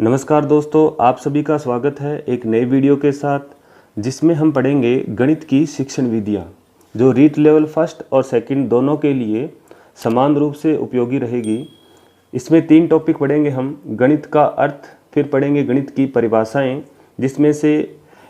नमस्कार दोस्तों, आप सभी का स्वागत है एक नए वीडियो के साथ, जिसमें हम पढ़ेंगे गणित की शिक्षण विधियाँ जो रीट लेवल फर्स्ट और सेकंड दोनों के लिए समान रूप से उपयोगी रहेगी। इसमें 3 टॉपिक पढ़ेंगे हम। गणित का अर्थ, फिर पढ़ेंगे गणित की परिभाषाएं, जिसमें से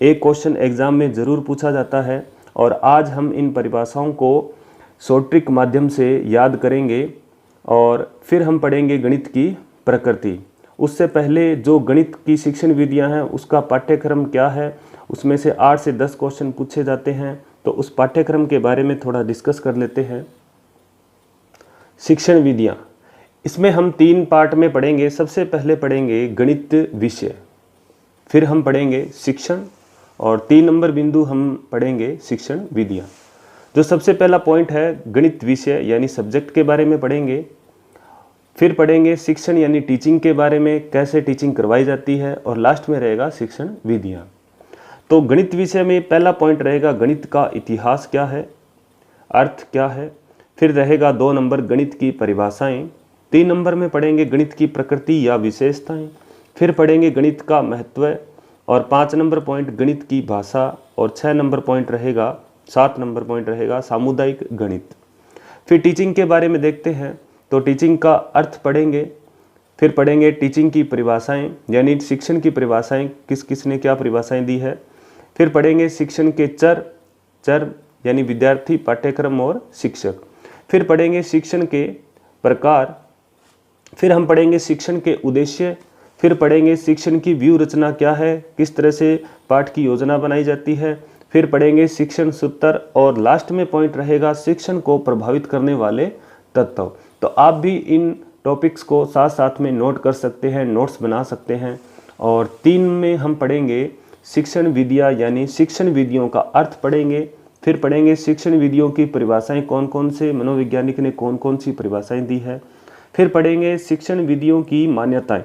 एक क्वेश्चन एग्जाम में ज़रूर पूछा जाता है और आज हम इन परिभाषाओं को शॉर्ट ट्रिक माध्यम से याद करेंगे। और फिर हम पढ़ेंगे गणित की प्रकृति। उससे पहले जो गणित की शिक्षण विधियां हैं उसका पाठ्यक्रम क्या है, उसमें से 8 से 10 क्वेश्चन पूछे जाते हैं, तो उस पाठ्यक्रम के बारे में थोड़ा डिस्कस कर लेते हैं। शिक्षण विधियां, इसमें हम 3 पार्ट में पढ़ेंगे। सबसे पहले पढ़ेंगे गणित विषय, फिर हम पढ़ेंगे शिक्षण और 3 नंबर बिंदु हम पढ़ेंगे शिक्षण विधियां। जो सबसे पहला पॉइंट है गणित विषय यानी सब्जेक्ट के बारे में पढ़ेंगे। फिर पढ़ेंगे शिक्षण यानी टीचिंग के बारे में, कैसे टीचिंग करवाई जाती है, और लास्ट में रहेगा शिक्षण विधियाँ। तो गणित विषय में पहला पॉइंट रहेगा गणित का इतिहास क्या है, अर्थ क्या है। फिर रहेगा 2 नंबर गणित की परिभाषाएं। 3 नंबर में पढ़ेंगे गणित की प्रकृति या विशेषताएं। फिर पढ़ेंगे गणित का महत्व और 5 नंबर पॉइंट गणित की भाषा और 6 नंबर पॉइंट रहेगा, 7 नंबर पॉइंट रहेगा सामुदायिक गणित। फिर टीचिंग के बारे में देखते हैं, तो टीचिंग का अर्थ पढ़ेंगे। फिर पढ़ेंगे टीचिंग की परिभाषाएं यानी शिक्षण की परिभाषाएं, किस किस ने क्या परिभाषाएं दी है। फिर पढ़ेंगे शिक्षण के चर यानी विद्यार्थी, पाठ्यक्रम और शिक्षक। फिर पढ़ेंगे शिक्षण के प्रकार। फिर हम पढ़ेंगे शिक्षण के उद्देश्य। फिर पढ़ेंगे शिक्षण की व्यूह रचना क्या है, किस तरह से पाठ की योजना बनाई जाती है। फिर पढ़ेंगे शिक्षण सूत्र और लास्ट में पॉइंट रहेगा शिक्षण को प्रभावित करने वाले तत्व। तो आप भी इन टॉपिक्स को साथ साथ में नोट कर सकते हैं, नोट्स बना सकते हैं। और 3 में हम पढ़ेंगे शिक्षण विधियाँ यानी शिक्षण विधियों का अर्थ पढ़ेंगे। फिर पढ़ेंगे शिक्षण विधियों की परिभाषाएं, कौन कौन से मनोवैज्ञानिक ने कौन कौन सी परिभाषाएं दी है। फिर पढ़ेंगे शिक्षण विधियों की मान्यताएं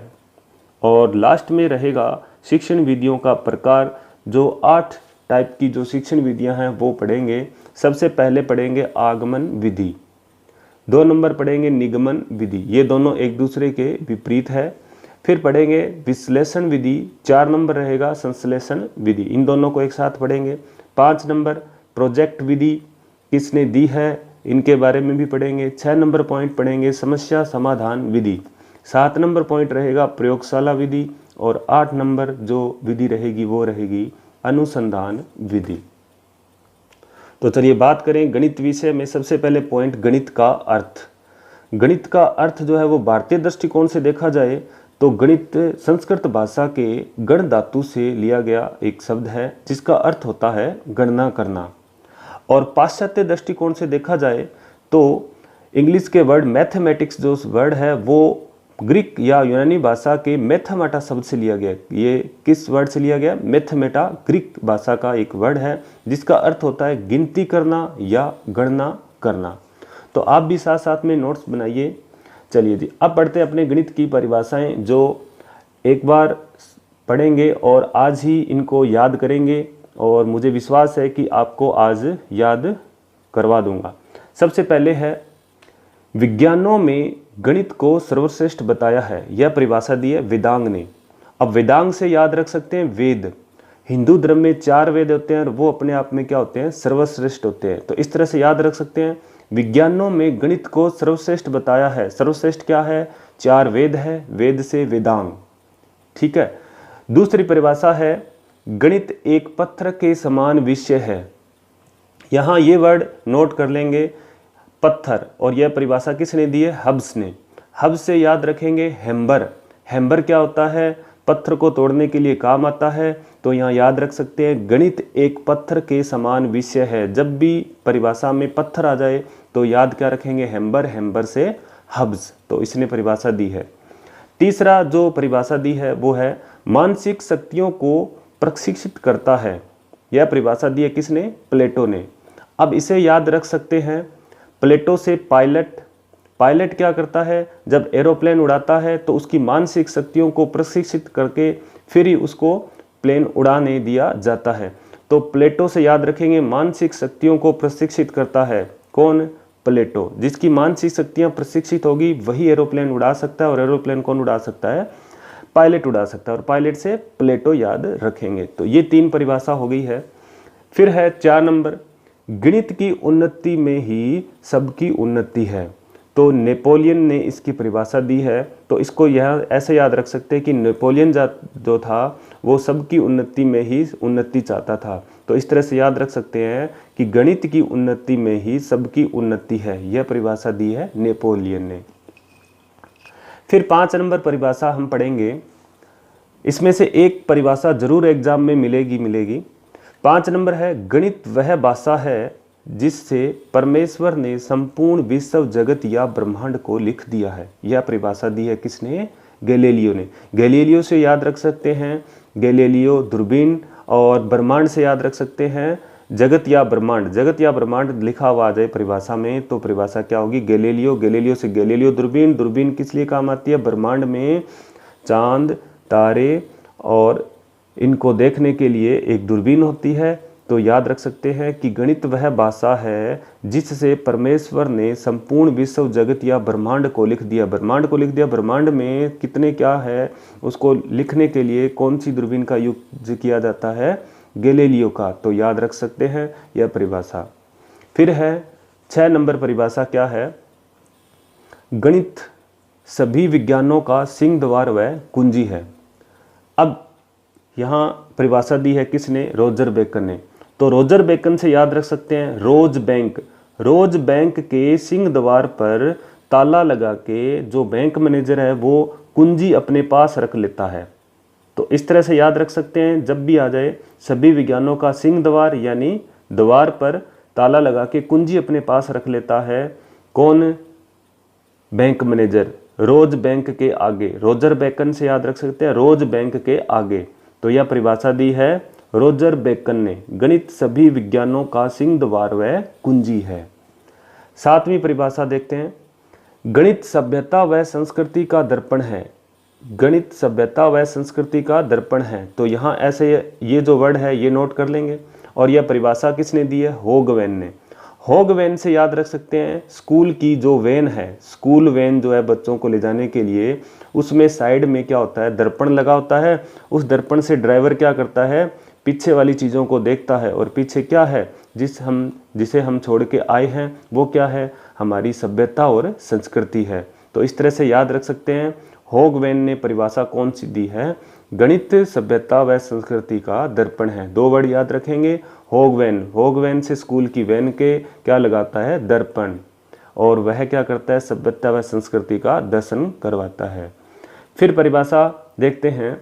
और लास्ट में रहेगा शिक्षण विधियों का प्रकार। जो 8 टाइप की जो शिक्षण विधियाँ हैं वो पढ़ेंगे। सबसे पहले पढ़ेंगे आगमन विधि, 2 नंबर पढ़ेंगे निगमन विधि, ये दोनों एक दूसरे के विपरीत है। फिर पढ़ेंगे विश्लेषण विधि, 4 नंबर रहेगा संश्लेषण विधि, इन दोनों को एक साथ पढ़ेंगे। 5 नंबर प्रोजेक्ट विधि, किसने दी है, इनके बारे में भी पढ़ेंगे। 6 नंबर पॉइंट पढ़ेंगे समस्या समाधान विधि। 7 नंबर पॉइंट रहेगा प्रयोगशाला विधि और 8 नंबर जो विधि रहेगी वो रहेगी अनुसंधान विधि। तो चलिए बात करें गणित विषय में। सबसे पहले पॉइंट गणित का अर्थ। गणित का अर्थ जो है वो भारतीय दृष्टिकोण से देखा जाए तो गणित संस्कृत भाषा के गण धातु से लिया गया एक शब्द है जिसका अर्थ होता है गणना करना। और पाश्चात्य दृष्टिकोण से देखा जाए तो इंग्लिश के वर्ड मैथमेटिक्स जो वर्ड है वो ग्रीक या यूनानी भाषा के मैथमेटा शब्द से लिया गया। ये किस वर्ड से लिया गया? मैथमेटा ग्रीक भाषा का एक वर्ड है जिसका अर्थ होता है गिनती करना या गणना करना। तो आप भी साथ साथ में नोट्स बनाइए। चलिए जी, अब पढ़ते हैं अपने गणित की परिभाषाएं जो एक बार पढ़ेंगे और आज ही इनको याद करेंगे और मुझे विश्वास है कि आपको आज याद करवा दूंगा। सबसे पहले है विज्ञानों में गणित को सर्वश्रेष्ठ बताया है, यह परिभाषा दी है वेदांग ने। अब वेदांग से याद रख सकते हैं वेद। हिंदू धर्म में 4 वेद होते हैं और वो अपने आप में क्या होते हैं? सर्वश्रेष्ठ होते हैं। तो इस तरह से याद रख सकते हैं विज्ञानों में गणित को सर्वश्रेष्ठ बताया है। सर्वश्रेष्ठ क्या है? 4 वेद है, वेद से वेदांग। ठीक है। दूसरी परिभाषा है गणित एक पत्थर के समान विषय है। यहाँ ये वर्ड नोट कर लेंगे, पत्थर, और यह परिभाषा किसने दी है? हब्स ने। हब्स से याद रखेंगे हैम्बर। हैम्बर क्या होता है? पत्थर को तोड़ने के लिए काम आता है। तो यहाँ याद रख सकते हैं गणित एक पत्थर के समान विषय है। जब भी परिभाषा में पत्थर आ जाए तो याद क्या रखेंगे? हैम्बर। हैम्बर से हब्स, तो इसने परिभाषा दी है। तीसरा जो परिभाषा दी है वो है मानसिक शक्तियों को प्रशिक्षित करता है। यह परिभाषा दी है किसने? प्लेटो ने। अब इसे याद रख सकते हैं प्लेटो से पायलट। पायलट क्या करता है? जब एरोप्लेन उड़ाता है तो उसकी मानसिक शक्तियों को प्रशिक्षित करके फिर ही उसको प्लेन उड़ाने दिया जाता है। तो प्लेटो से याद रखेंगे मानसिक शक्तियों को प्रशिक्षित करता है कौन? प्लेटो। जिसकी मानसिक शक्तियां प्रशिक्षित होगी वही एरोप्लेन उड़ा सकता है। और एरोप्लेन कौन उड़ा सकता है? पायलट उड़ा सकता है, और पायलट से प्लेटो याद रखेंगे। तो ये 3 परिभाषा हो गई है। फिर है 4 नंबर, गणित की उन्नति में ही सबकी उन्नति है। तो नेपोलियन ने इसकी परिभाषा दी है। तो इसको यह ऐसे याद रख सकते हैं कि नेपोलियन जो था वो सबकी उन्नति में ही उन्नति चाहता था। तो इस तरह से याद रख सकते हैं कि गणित की उन्नति में ही सबकी उन्नति है, यह परिभाषा दी है नेपोलियन ने। फिर 5 नंबर परिभाषा हम पढ़ेंगे, इसमें से एक परिभाषा जरूर एग्जाम में मिलेगी। 5 नंबर है, गणित वह भाषा है जिससे परमेश्वर ने संपूर्ण विश्व जगत या ब्रह्मांड को लिख दिया है। यह परिभाषा दी है किसने? गैलीलियो ने। गैलीलियो से याद रख सकते हैं गैलीलियो दूरबीन, और ब्रह्मांड से याद रख सकते हैं जगत या ब्रह्मांड। जगत या ब्रह्मांड लिखा हुआ आ जाए परिभाषा में तो परिभाषा क्या होगी? गैलीलियो। गैलीलियो से गैलीलियो दूरबीन। दूरबीन किस लिए काम आती है? ब्रह्मांड में चांद, तारे और इनको देखने के लिए एक दूरबीन होती है। तो याद रख सकते हैं कि गणित वह भाषा है जिससे परमेश्वर ने संपूर्ण विश्व जगत या ब्रह्मांड को लिख दिया। ब्रह्मांड को लिख दिया। ब्रह्मांड में कितने क्या है उसको लिखने के लिए कौन सी दूरबीन का यूज किया जाता है? गैलीलियो का। तो याद रख सकते हैं यह परिभाषा। फिर है 6 नंबर परिभाषा क्या है? गणित सभी विज्ञानों का सिंह द्वार व कुंजी है। अब यहाँ परिभाषा दी है किसने? रोजर बेकन ने। तो रोजर बेकन से याद रख सकते हैं रोज बैंक। रोज बैंक के सिंह द्वार पर ताला लगा के जो बैंक मैनेजर है वो कुंजी अपने पास रख लेता है। तो इस तरह से याद रख सकते हैं, जब भी आ जाए सभी विज्ञानों का सिंह द्वार, यानी द्वार पर ताला लगा के कुंजी अपने पास रख लेता है। कौन? Bank manager. रोज बैंक के आगे। रोजर बेकन से याद रख सकते हैं रोज बैंक के आगे। तो यह परिभाषा दी है रोजर बेकन ने। गणित सभी विज्ञानों का सिंह द्वार व कुंजी है। 7वीं परिभाषा देखते हैं, गणित सभ्यता व संस्कृति का दर्पण है। गणित सभ्यता व संस्कृति का दर्पण है। तो यहाँ ऐसे ये जो वर्ड है ये नोट कर लेंगे। और यह परिभाषा किसने दी है? होगवैन ने। होगवैन से याद रख सकते हैं स्कूल की जो वैन है, स्कूल वैन जो है बच्चों को ले जाने के लिए, उसमें साइड में क्या होता है? दर्पण लगा होता है। उस दर्पण से ड्राइवर क्या करता है? पीछे वाली चीज़ों को देखता है, और पीछे क्या है जिसे हम छोड़ के आए हैं वो क्या है? हमारी सभ्यता और संस्कृति है। तो इस तरह से याद रख सकते हैं होगवैन ने परिभाषा कौन सी दी है? गणित सभ्यता व संस्कृति का दर्पण है। 2 वर्ड याद रखेंगे, होगवैन। होगवैन से स्कूल की वैन के क्या लगाता है? दर्पण। और वह क्या करता है? सभ्यता व संस्कृति का दर्शन करवाता है। फिर परिभाषा देखते हैं,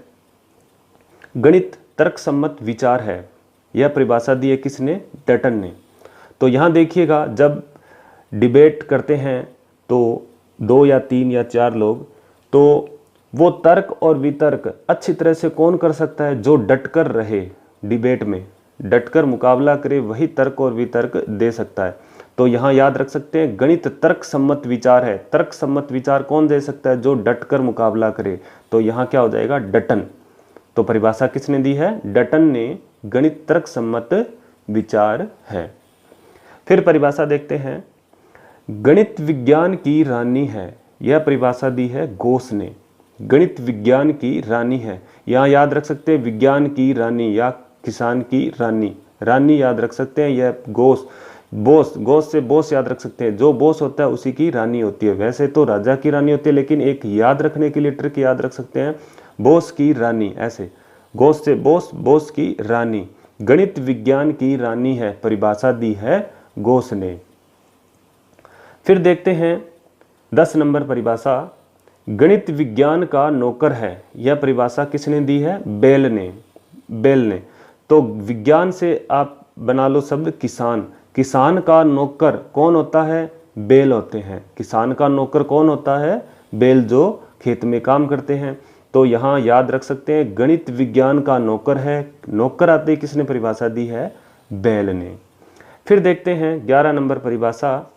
गणित तर्कसम्मत विचार है। यह परिभाषा दी है किसने? डटन ने। तो यहाँ देखिएगा, जब डिबेट करते हैं तो 2 या 3 या 4 लोग, तो वो तर्क और वितर्क अच्छी तरह से कौन कर सकता है? जो डटकर रहे डिबेट में, डटकर मुकाबला करे, वही तर्क और वितर्क दे सकता है। तो यहाँ याद रख सकते हैं गणित तर्क सम्मत विचार है। तर्क सम्मत विचार कौन दे सकता है? जो डटकर मुकाबला करे। तो यहाँ क्या हो जाएगा? डटन। तो परिभाषा किसने दी है? डटन ने। गणित तर्क सम्मत विचार है। फिर परिभाषा देखते हैं, गणित विज्ञान की रानी है। यह परिभाषा दी है गोस ने। गणित विज्ञान की रानी है। यहाँ याद रख सकते हैं विज्ञान की रानी या किसान की रानी। रानी याद रख सकते हैं। यह गोस, गोस से बोस याद रख सकते हैं। जो बोस होता है उसी की रानी होती है। वैसे तो राजा की रानी होती है, लेकिन एक याद रखने के लिए ट्रिक याद रख सकते हैं, बोस की रानी। ऐसे गोस से बोस, बोस की रानी। गणित विज्ञान की रानी है, परिभाषा दी है गोस ने। फिर देखते हैं 10 नंबर परिभाषा, गणित विज्ञान का नौकर है। यह परिभाषा किसने दी है? बेल ने। बेल ने। तो विज्ञान से आप बना लो शब्द किसान। किसान का नौकर कौन होता है? बेल होते हैं। किसान का नौकर कौन होता है? बेल, जो खेत में काम करते हैं। तो यहाँ याद रख सकते हैं गणित विज्ञान का नौकर है। नौकर आते ही किसने परिभाषा दी है? बेल ने। फिर देखते हैं 11 नंबर परिभाषा,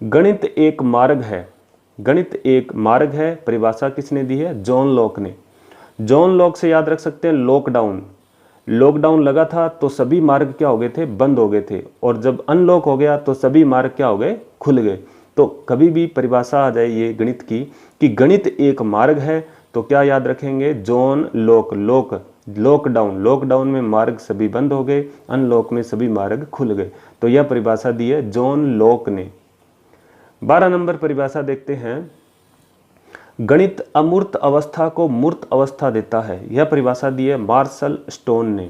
गणित एक मार्ग है। गणित एक मार्ग है, परिभाषा किसने दी है? जॉन लॉक ने। जॉन लॉक से याद रख सकते हैं लॉकडाउन। लॉकडाउन लगा था तो सभी मार्ग क्या हो गए थे? बंद हो गए थे। और जब अनलॉक हो गया तो सभी मार्ग क्या हो गए? खुल गए। तो कभी भी परिभाषा आ जाए ये गणित की कि गणित एक मार्ग है, तो क्या याद रखेंगे? जॉन लॉक, लॉकडाउन, लॉकडाउन में मार्ग सभी बंद हो गए, अनलॉक में सभी मार्ग खुल गए। तो यह परिभाषा दी है जॉन लॉक ने। 12 नंबर परिभाषा देखते हैं। गणित अमूर्त अवस्था को मूर्त अवस्था देता है। यह परिभाषा दी है मार्शल स्टोन ने।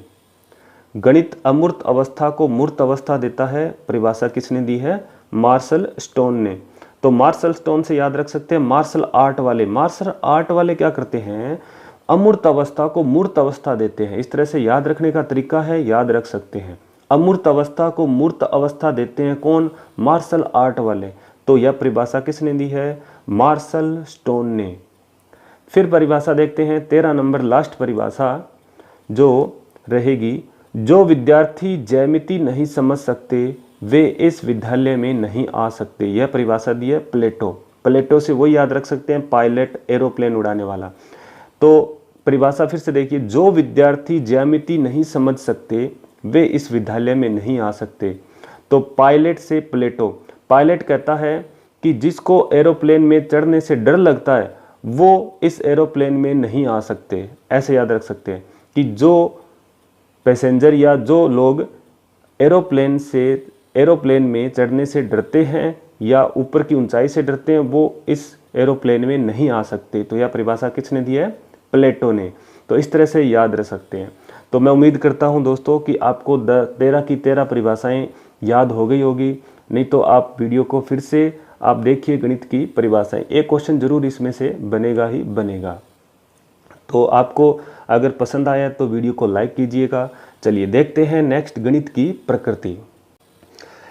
गणित अमूर्त अवस्था को मूर्त अवस्था देता है, परिभाषा किसने दी है? मार्शल स्टोन ने। तो मार्शल स्टोन से याद रख सकते हैं मार्शल आर्ट वाले। मार्शल आर्ट वाले क्या करते हैं? अमूर्त अवस्था को मूर्त अवस्था देते हैं। इस तरह से याद रखने का तरीका है, याद रख सकते हैं। अमूर्त अवस्था को मूर्त अवस्था देते हैं कौन? मार्शल आर्ट वाले। तो यह परिभाषा किसने दी है? मार्शल स्टोन ने। फिर परिभाषा देखते हैं 13 नंबर, लास्ट परिभाषा जो रहेगी, जो विद्यार्थी ज्यामिति नहीं समझ सकते वे इस विद्यालय में नहीं आ सकते। यह परिभाषा दी है प्लेटो। प्लेटो से वही याद रख सकते हैं, पायलट, एरोप्लेन उड़ाने वाला। तो परिभाषा फिर से देखिए, जो विद्यार्थी ज्यामिति नहीं समझ सकते वे इस विद्यालय में नहीं आ सकते। तो पायलट से प्लेटो। पायलट कहता है कि जिसको एरोप्लेन में चढ़ने से डर लगता है वो इस एरोप्लेन में नहीं आ सकते। ऐसे याद रख सकते हैं कि जो पैसेंजर या जो लोग एरोप्लेन में चढ़ने से डरते हैं या ऊपर की ऊंचाई से डरते हैं वो इस एरोप्लेन में नहीं आ सकते। तो यह परिभाषा किसने दी है? प्लेटो ने। तो इस तरह से याद रख सकते हैं। तो मैं उम्मीद करता हूं दोस्तों कि आपको 13 की 13 परिभाषाएं याद हो गई होगी। नहीं तो आप वीडियो को फिर से आप देखिए, गणित की परिभाषाएं, एक क्वेश्चन जरूर इसमें से बनेगा ही बनेगा। तो आपको अगर पसंद आया तो वीडियो को लाइक कीजिएगा। चलिए देखते हैं नेक्स्ट, गणित की प्रकृति।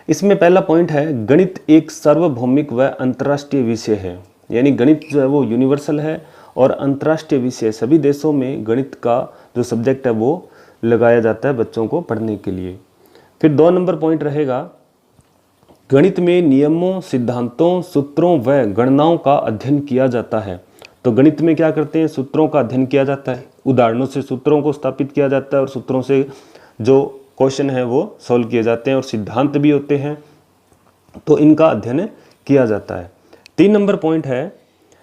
इसमें पहला पॉइंट है, गणित एक सार्वभौमिक व अंतर्राष्ट्रीय विषय है। यानी गणित जो है वो यूनिवर्सल है और अंतर्राष्ट्रीय विषय, सभी देशों में गणित का जो सब्जेक्ट है वो लगाया जाता है बच्चों को पढ़ने के लिए। फिर 2 नंबर पॉइंट रहेगा, गणित में नियमों, सिद्धांतों, सूत्रों व गणनाओं का अध्ययन किया जाता है। तो गणित में क्या करते हैं? सूत्रों का अध्ययन किया जाता है, उदाहरणों से सूत्रों को स्थापित किया जाता है और सूत्रों से जो क्वेश्चन है वो सॉल्व किए जाते हैं, और सिद्धांत भी होते हैं तो इनका अध्ययन किया जाता है। 3 नंबर पॉइंट है,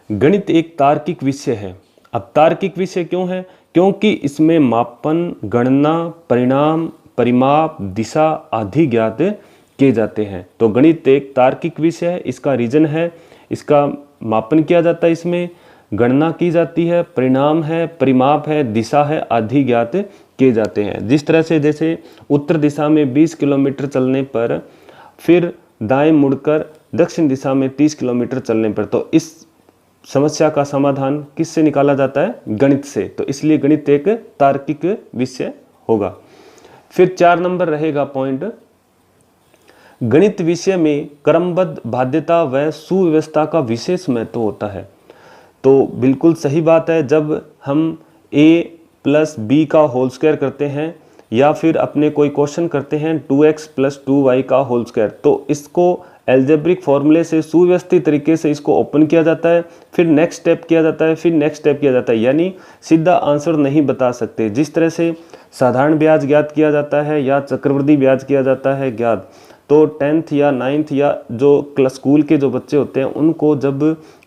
गणित एक तार्किक विषय है। अब तार्किक विषय क्यों है? क्योंकि इसमें मापन, गणना, परिणाम, परिमाप, दिशा आदि ज्ञात किए जाते हैं। तो गणित एक तार्किक विषय है। इसका रीजन है, इसका मापन किया जाता है, इसमें गणना की जाती है, परिणाम है, परिमाप है, दिशा है, आदि ज्ञात किए जाते हैं। जिस तरह से जैसे उत्तर दिशा में 20 किलोमीटर चलने पर फिर दाएं मुड़कर दक्षिण दिशा में 30 किलोमीटर चलने पर, तो इस समस्या का समाधान किससे निकाला जाता है? गणित से। तो इसलिए गणित एक तार्किक विषय होगा। फिर 4 नंबर रहेगा पॉइंट, गणित विषय में क्रमबद्ध बाध्यता व सुव्यवस्था का विशेष महत्व होता है। तो बिल्कुल सही बात है, जब हम a + b का होल स्क्वायर करते हैं या फिर अपने कोई क्वेश्चन करते हैं 2x + 2y का होल स्क्वायर, तो इसको एल्जेब्रिक फॉर्मूले से सुव्यवस्थित तरीके से इसको ओपन किया जाता है, फिर नेक्स्ट स्टेप किया जाता है, फिर नेक्स्ट स्टेप किया जाता है, यानी सीधा आंसर नहीं बता सकते। जिस तरह से साधारण ब्याज ज्ञात किया जाता है या चक्रवृद्धि ब्याज किया जाता है ज्ञात, तो 10th या 9th या जो स्कूल के जो बच्चे होते हैं उनको जब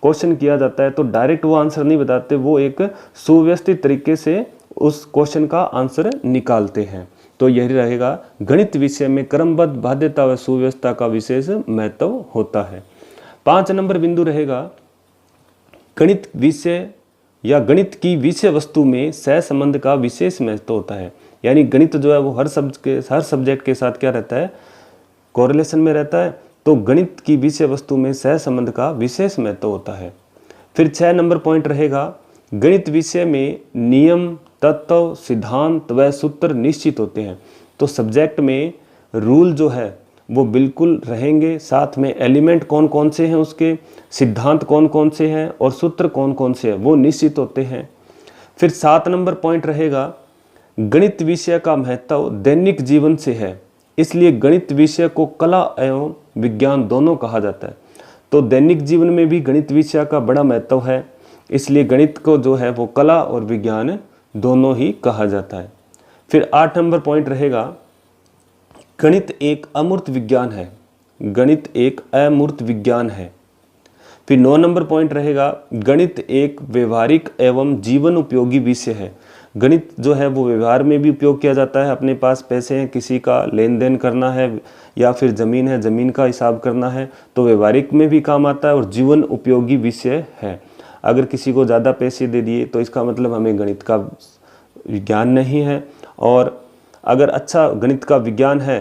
क्वेश्चन किया जाता है तो डायरेक्ट वो आंसर नहीं बताते, वो एक सुव्यवस्थित तरीके से उस क्वेश्चन का आंसर निकालते हैं। तो यही रहेगा, गणित विषय में क्रमबद्ध बाध्यता व सुव्यवस्था का विशेष महत्व होता है। 5 नंबर बिंदु रहेगा, गणित विषय या गणित की विषय वस्तु में सहसंबंध का विशेष महत्व होता है। यानी गणित जो है वो हर सब्जेक्ट के साथ क्या रहता है? कोरिलेशन में रहता है। तो गणित की विषय वस्तु में सहसंबंध का विशेष महत्व होता है। फिर 6 नंबर पॉइंट रहेगा, गणित विषय में नियम, तत्व, सिद्धांत व सूत्र निश्चित होते हैं। तो सब्जेक्ट में रूल जो है वो बिल्कुल रहेंगे, साथ में एलिमेंट कौन कौन से हैं, उसके सिद्धांत कौन कौन से हैं और सूत्र कौन कौन से हैं वो निश्चित होते हैं। फिर 7 नंबर पॉइंट रहेगा, गणित विषय का महत्व दैनिक जीवन से है, इसलिए गणित विषय को कला एवं विज्ञान दोनों कहा जाता है। तो दैनिक जीवन में भी गणित विषय का बड़ा महत्व है, इसलिए गणित को जो है वो कला और विज्ञान दोनों ही कहा जाता है। फिर 8 नंबर पॉइंट रहेगा, गणित एक अमूर्त विज्ञान है। गणित एक अमूर्त विज्ञान है फिर 9 नंबर पॉइंट रहेगा, गणित एक व्यवहारिक एवं जीवन उपयोगी विषय है। गणित जो है वो व्यवहार में भी उपयोग किया जाता है, अपने पास पैसे हैं, किसी का लेन देन करना है या फिर ज़मीन है, ज़मीन का हिसाब करना है, तो व्यवहारिक में भी काम आता है और जीवन उपयोगी विषय है। अगर किसी को ज़्यादा पैसे दे दिए तो इसका मतलब हमें गणित का विज्ञान नहीं है, और अगर अच्छा गणित का विज्ञान है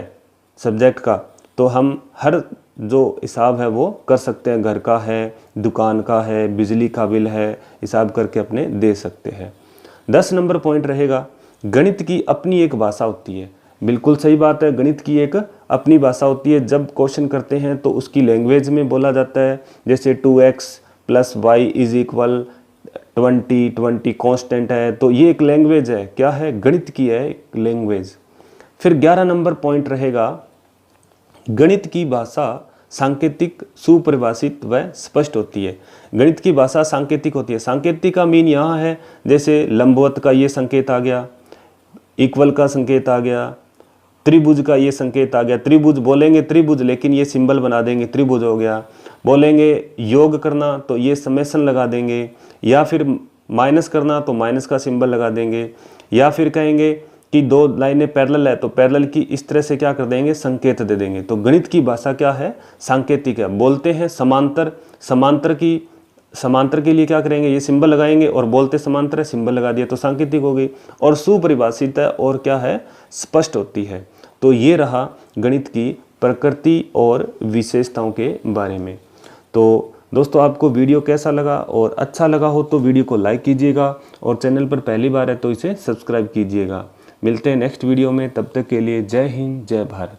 सब्जेक्ट का तो हम हर जो हिसाब है वो कर सकते हैं, घर का है, दुकान का है, बिजली का बिल है, हिसाब करके अपने दे सकते हैं। 10 नंबर पॉइंट रहेगा, गणित की अपनी एक भाषा होती है। बिल्कुल सही बात है, गणित की एक अपनी भाषा होती है। जब क्वेश्चन करते हैं तो उसकी लैंग्वेज में बोला जाता है, जैसे 2x + y = 20 कांस्टेंट है, तो ये एक लैंग्वेज है, क्या है, गणित की है एक लैंग्वेज। फिर 11 नंबर पॉइंट रहेगा, गणित की भाषा सांकेतिक, सुपरिभाषित व स्पष्ट होती है। गणित की भाषा सांकेतिक होती है। सांकेतिक का मीन यहाँ है, जैसे लंबवत का ये संकेत आ गया, इक्वल का संकेत आ गया, त्रिभुज का ये संकेत आ गया। त्रिभुज बोलेंगे त्रिभुज, लेकिन ये सिंबल बना देंगे, त्रिभुज हो गया। बोलेंगे योग करना तो ये समेशन लगा देंगे, या फिर माइनस करना तो माइनस का सिंबल लगा देंगे, या फिर कहेंगे कि 2 लाइनें पैरेलल है तो पैरेलल की इस तरह से क्या कर देंगे, संकेत दे देंगे। तो गणित की भाषा क्या है, सांकेतिक है। बोलते हैं समांतर, समांतर के लिए क्या करेंगे, ये सिंबल लगाएंगे, और बोलते समांतर है, सिंबल लगा दिया तो सांकेतिक हो गई। और सुपरिभाषित है और क्या है, स्पष्ट होती है। तो ये रहा गणित की प्रकृति और विशेषताओं के बारे में। तो दोस्तों आपको वीडियो कैसा लगा, और अच्छा लगा हो तो वीडियो को लाइक कीजिएगा, और चैनल पर पहली बार है तो इसे सब्सक्राइब कीजिएगा। मिलते हैं नेक्स्ट वीडियो में, तब तक के लिए जय हिंद, जय भारत।